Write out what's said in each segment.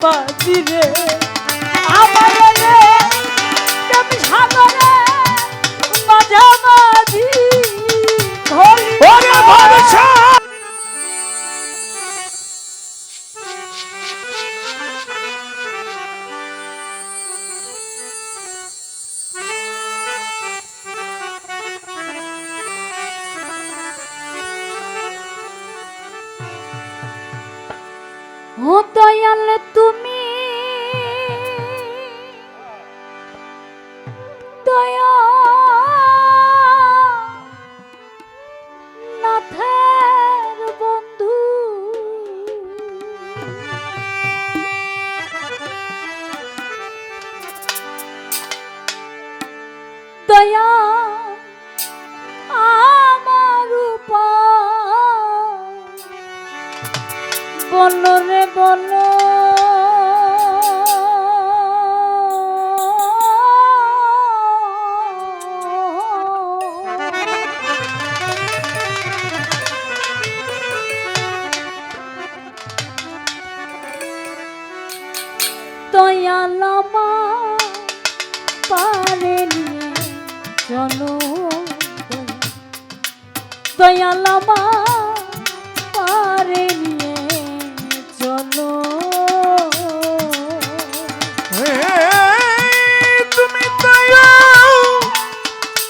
বাজিরে আমার রে প্রেম সাগরে মাঝামাঝি ঘোলি ওরে ভরসা ও দয়াল তুমি দয়া নাথের বন্ধু দয়া আমার উপর বলো রে বলো দয়ালামা পারে নিয়ে চলো দয়ালামা পারে নিয়ে চলো তুমি দয়া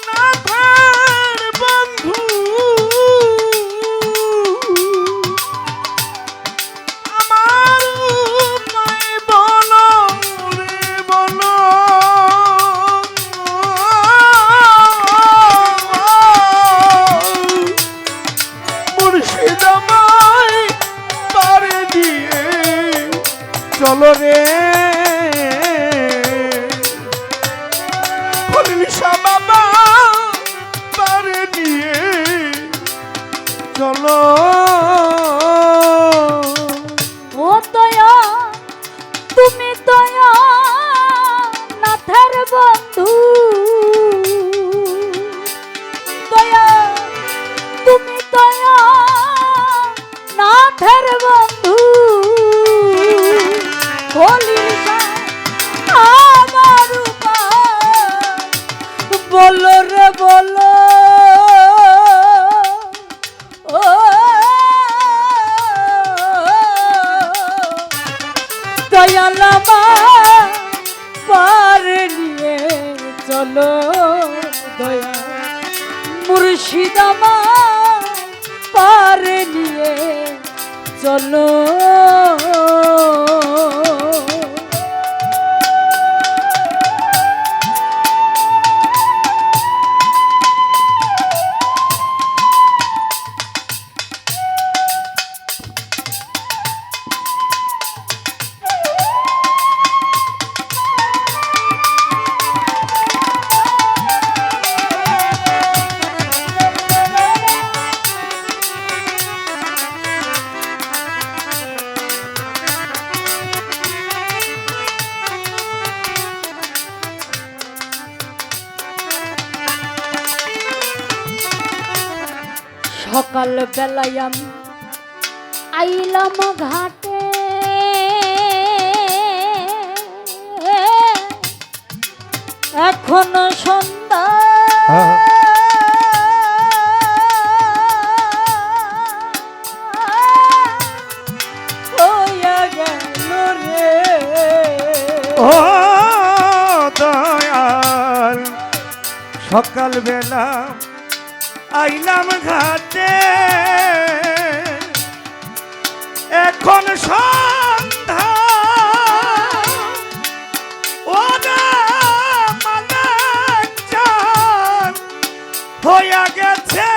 নাথের বন্ধু আমার উপায় বলো রে বলো মুর্শিদ আমায় পারে দিয়ে চলো রে খলিশা বাবা পারে দিয়ে চলো ও দয়া তুমি দয়া নাথের বন্ধু দয়া তুমি দয়া নাথের বন্ধু খলিশা আমার উপায় বলো রে বলো ও দয়ালামা পারে নিয়ে চলো দয়া মুর্শিদামা পারে নিয়ে চলো সকাল বেলায় আমি আইলাম ঘাটে এখনো সন্ধ্যা হইয়া গেল রে ও দয়াল সকাল বেলা আইলাম ঘাটে এখন সন্ধ্যা ওরে মালিক জান হইয়া গেছে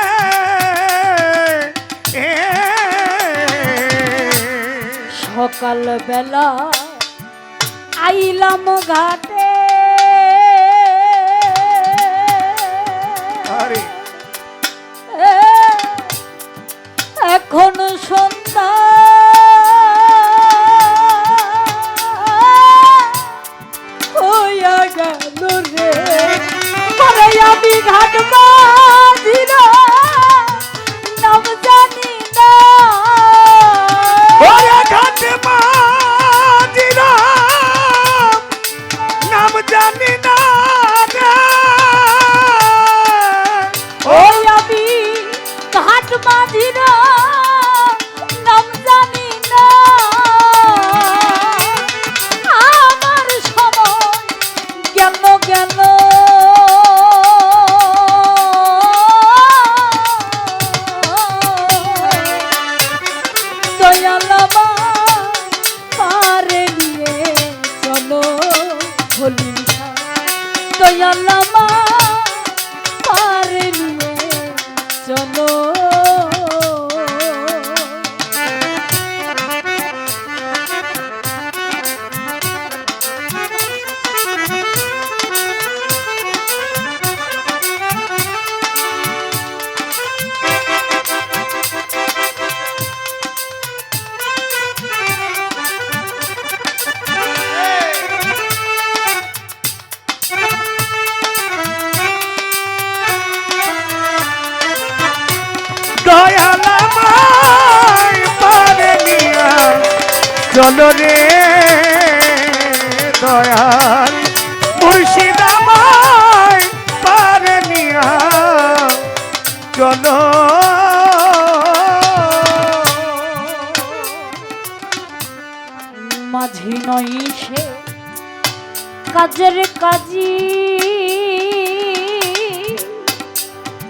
সকাল বেলা আইলাম ঘাটে আরে এখন সন্ধ্যা হইয়া গেল রে পরে আমি ঘাট বাজিরা নাম জানি না ঘাট বাজিরা দয়ালামা পারে নিয়ে চলো দয়াল আমায় পারে নিয়া চলো রে দয়াল মুর্শিদ আমায় পারে নিয়া চলো মাঝি নয় সে কাজের কাজী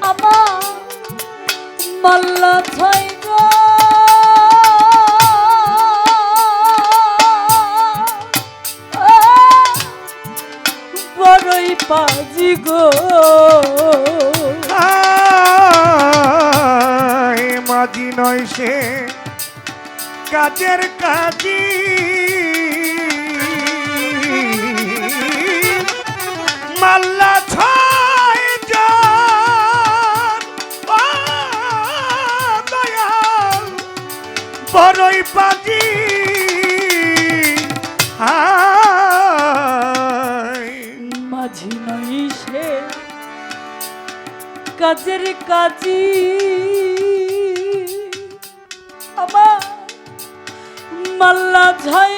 আমার মাল্লা ছয় গো বড়ই পাজি গো মাঝি নয় সে কাজের কাজী মাল্লা ছয় জন ও দয়াল বড়ই পাজি মাঝি নয় সে কাজের কাজী আমার মাল্লা ছয়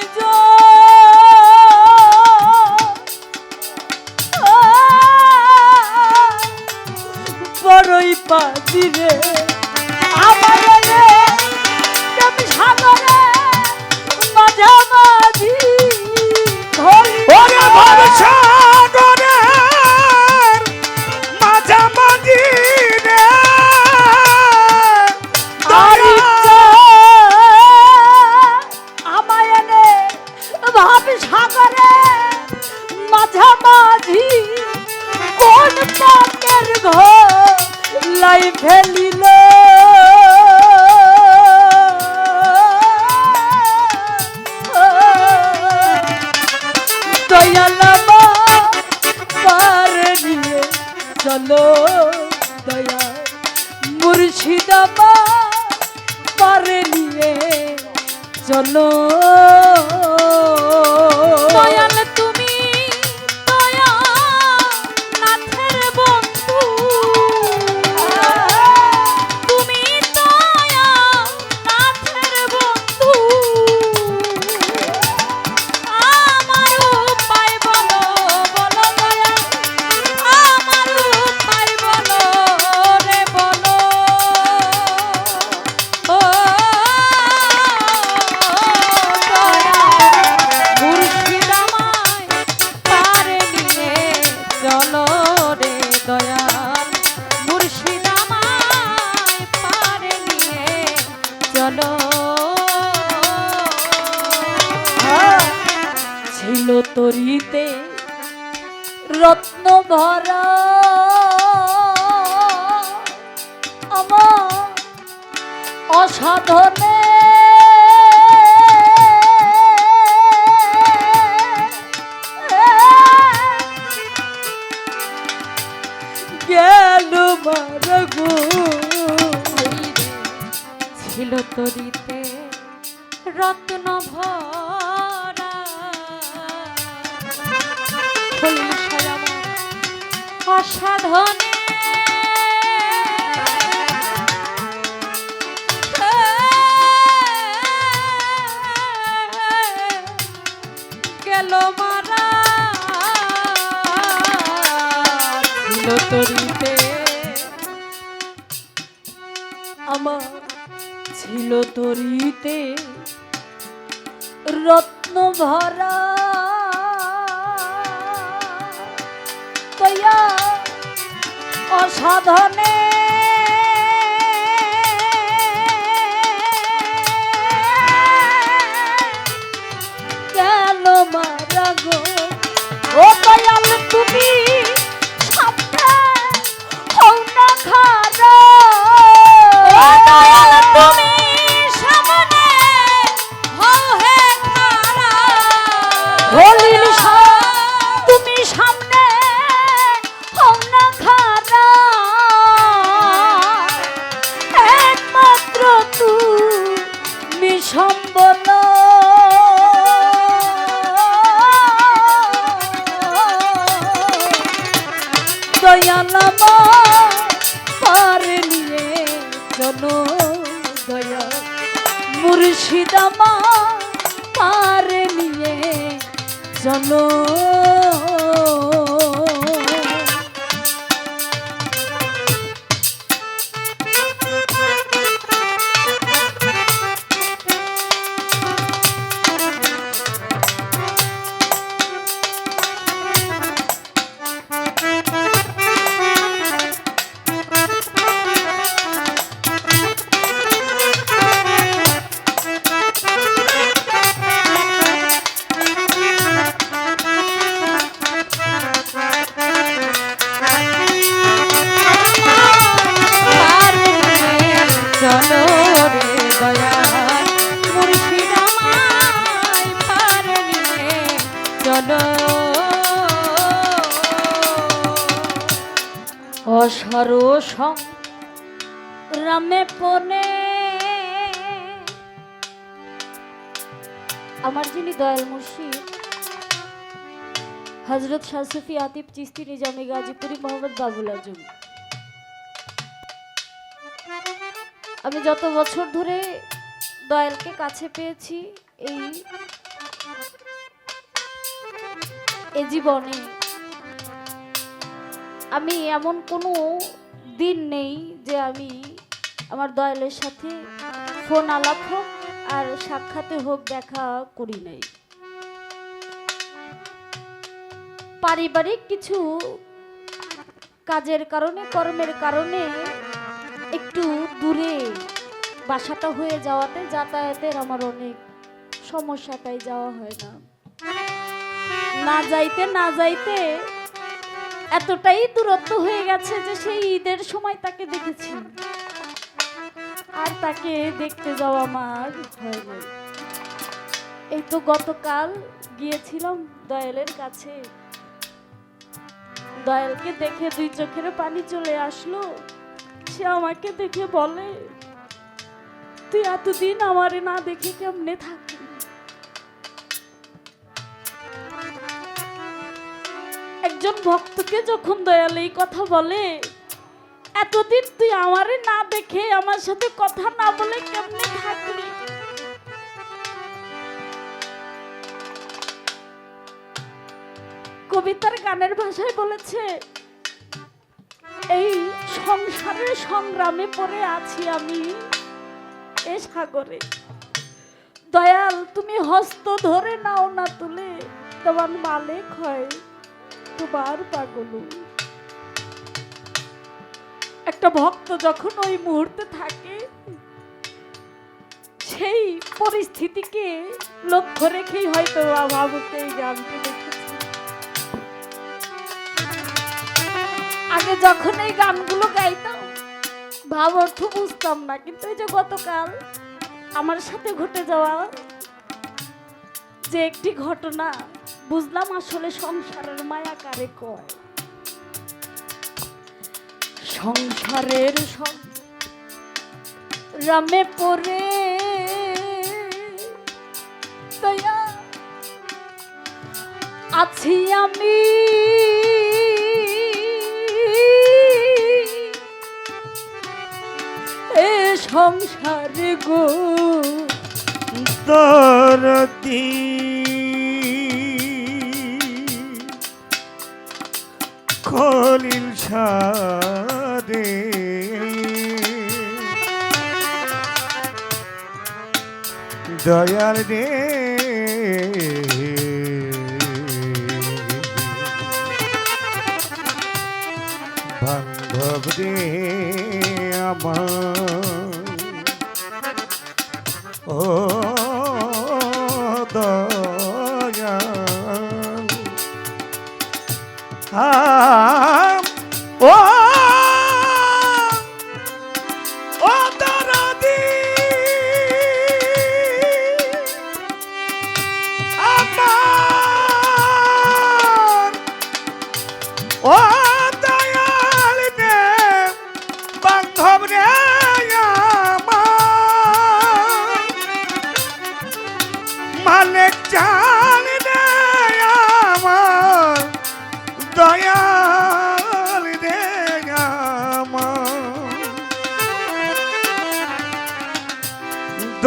বড়ই পাজি রে আমার রে তুমি সাগরে মাঝামাঝি ওরে ভবসাগরের মাঝামাঝি রে আমায় এনে ভাব সাগরে মাঝামাঝি কোন পাকের ঘর লাই ফেলিল দয়ালামা পারে নিয়ে চলো দয়া মুর্শিদামা পারে নিয়ে চলো দয়াল তুমি দয়া নাথের বন্ধু তুমি দয়া নাথের বন্ধু আমার উপায় বলো বলো দয়া আমার উপায় বলো রে বলো ও দয়া মুর্শিদ আমায় পারে নিয়ে চলো রে দয়া মুর্শিদ আমায় পারে নিয়ে চলো ছিল তরিতে রত্ন ভরা আমার অসাধনে গেল মারগো ছিল তরিতে রত্ন ভরা অসাধনে গেল মারা ছিল তরিতে আমার ছিল তরিতে রত্ন ভরা তয়া অসাধনে গেল মারা গো ও দয়াল তুমি মুর্শিদ আমার পারে নিয়ে চলো অসরো সংগ্রামে পনে আমার যিনি দয়াল মুর্শিদ হযরত শাহ সুফি আতিফ চিশতি নিজামী গাজীপুরি মোহাম্মদ বাবুল আজম, আমি যত বছর ধরে দয়ালকে কাছে পেয়েছি এই জীবনে আমি এমন কোনো দিন নেই যে আমি আমার দয়ালের সাথে ফোন আলাপ হোক আর সাক্ষাতে হোক দেখা করি নাই। পারিবারিক কিছু কাজের কারণে কর্মের কারণে একটু দূরে বাসাটা হয়ে যাওয়াতে যাতায়াতের আমার অনেক সমস্যা, তাই যাওয়া হয় না। না যাইতে এতটাই দূরত্ব হয়ে গেছে যে সেই ঈদের সময় তাকে দেখেছি আর তাকে দেখতে যাওয়া আমার হয়নি। এই তো গতকাল গিয়েছিলাম দয়ালের কাছে, দয়ালকে দেখে দুই চোখের পানি চলে আসলো। সে আমাকে দেখে বলে, তুই এতদিন আমারে না দেখে কেমনে থাকলি? একজন ভক্তকে যখন দয়াল এই কথা বলে, এতদিন তুই আমারে না দেখে আমার সাথে কথা না বলে কেমনে থাকলি? কবিতার গানের ভাষায় বলেছে, এই সংসারের সংগ্রামে পড়ে আছি আমি এ সাগরে, দয়াল তুমি হস্ত ধরে নাও না তুলে, তোমার মালিক হয় তোমার পাগল। একটা ভক্ত যখন ওই মুহূর্তে থাকে, সেই পরিস্থিতিকে লক্ষ্য রেখেই হয়তো ভাবতে এই গানটি লিখেছি। আগে যখন এই গানগুলো গাইতাম ভাব অর্থ বুঝতাম না, কিন্তু এই যে গতকাল আমার সাথে ঘটে যাওয়া যে একটি ঘটনা, বুঝলাম আসলে সংসারের মায়া কারে কয়। সংসারের সংগ্রামে পড়ে দয়া আছি আমি, এ সংসারে গো দরদি খলিল সারে দয়াল রে বান্ধব রে আমার, ও দয়াল ও দরদি আমার, ও দয়াল রে বান্ধব রে আমার, মালিক জান রে আমার, দয়াল রে আমার,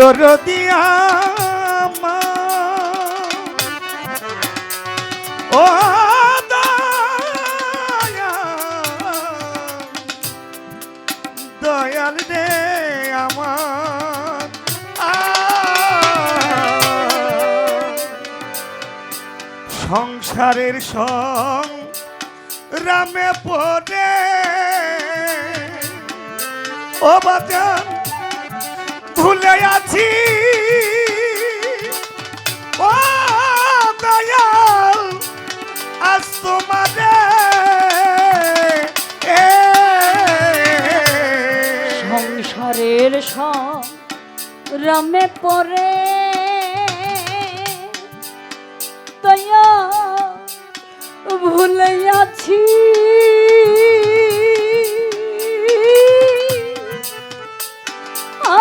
দরদি আমার ও দয়াল রে আমার সংসারের রামে পড়ে ও বাজান ভুলে আছি ও দয়াল আজ তোমারে সংসারের রামে পরে দয়া ভুলে আছি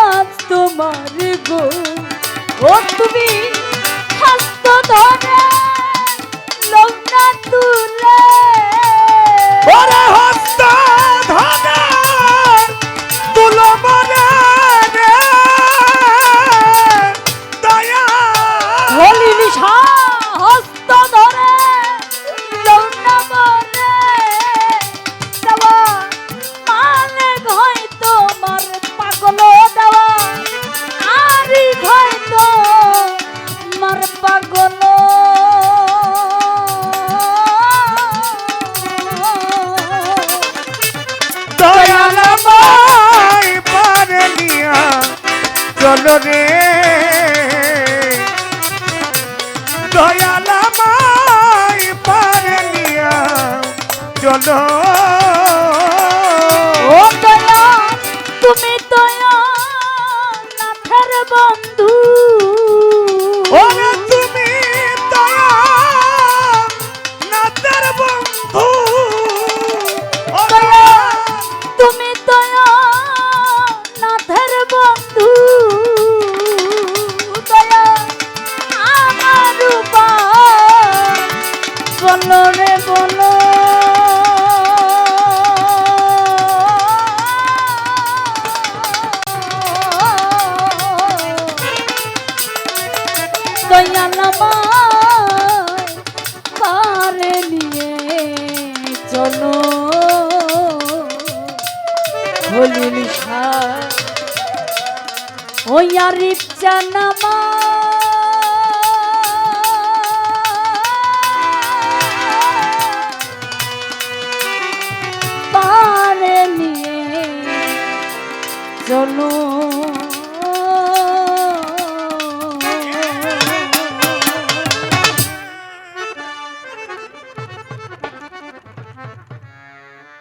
আজ তোমার গো ও তুমি হস্ত ধরে লগ্না তুলে ওরে হস্ত ধরে তুলো মরে রে দয়া হলি নিশা হস্ত ধরে লগ্না মরে দেওয়া মানে ঘয় তোমার পাগল দেওয়া আরি ঘয় তোমার পাগল দয়াল আমায় পারে নিয়া চলো রে দয়াল আমায় পারে নিয়া চলো ও দয়া তুমি দয়া নাথের বন্ধু ওরে তুমি দয়া নাথের বন্ধু ও দয়া তুমি দয়া নাথের বন্ধু দয়া আমার উপায় বলো রে বলো দয়াল আমায় পারে নিয়ে চলো হলিল ওই আরিফ জানামা পারে নিয়ে চলো